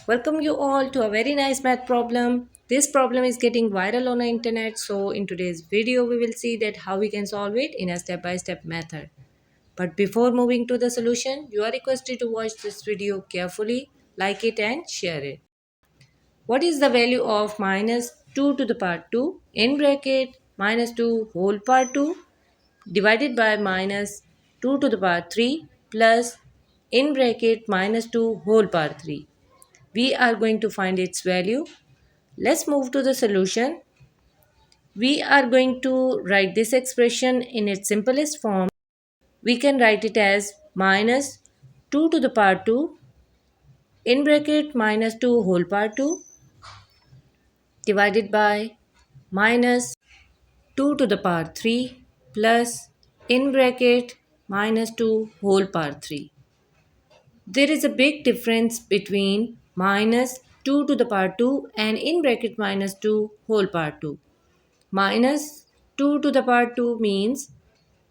Welcome you all to a very nice math problem. This problem is getting viral on the internet, so in today's video we will see that how we can solve it in a step-by-step method. But before moving to the solution, you are requested to watch this video carefully, like it and share it. What is the value of minus 2 to the power 2 in bracket minus 2 whole power 2 divided by minus 2 to the power 3 plus in bracket minus 2 whole power 3? We are going to find its value. Let's move to the solution. We are going to write this expression in its simplest form. We can write it as minus 2 to the power 2 in bracket minus 2 whole power 2 divided by minus 2 to the power 3 plus in bracket minus 2 whole power 3. There is a big difference between minus 2 to the power 2 and in bracket minus 2 whole power 2. Minus 2 to the power 2 means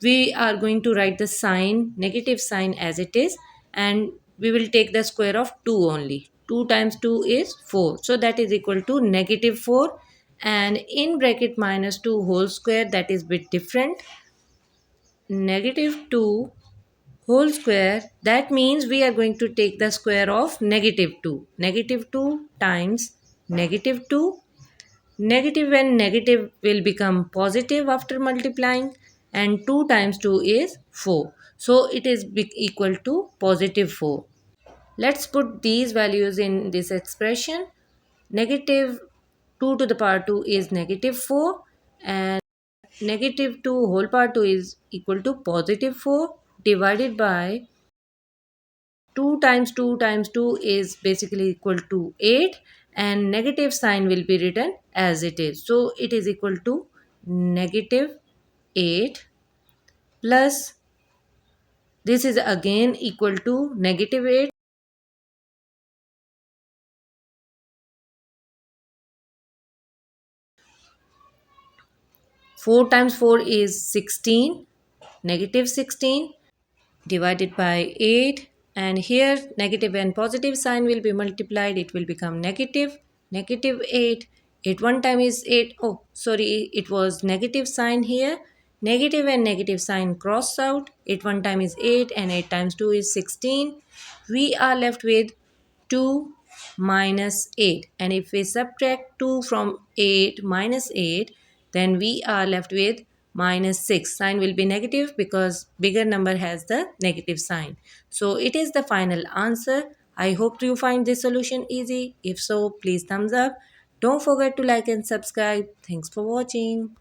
we are going to write the sign, negative sign as it is, and we will take the square of 2 only. 2 times 2 is 4. So that is equal to negative 4, and in bracket minus 2 whole square, that is bit different. Negative 2 whole square, that means we are going to take the square of negative 2. Negative 2 times negative 2. Negative and negative will become positive after multiplying, and 2 times 2 is 4. So it is equal to positive 4. Let's put these values in this expression. Negative 2 to the power 2 is negative 4, and negative 2 whole power 2 is equal to positive 4 divided by 2 times 2 times 2 is basically equal to 8, and negative sign will be written as it is. So it is equal to negative 8 plus this is again equal to negative 8. 4 times 4 is 16, negative 16 divided by 8, and here negative and positive sign will be multiplied. It will become negative 8. 8 one time is 8. Oh, sorry, it was negative sign here. Negative and negative sign cross out. 8 one time is 8 and 8 times 2 is 16. We are left with 2 minus 8, and if we subtract 2 from 8 minus 8, then we are left with minus 6. Sign will be negative because bigger number has the negative sign. So it is the final answer. I hope you find this solution easy. If so, please thumbs up. Don't forget to like and subscribe. Thanks for watching.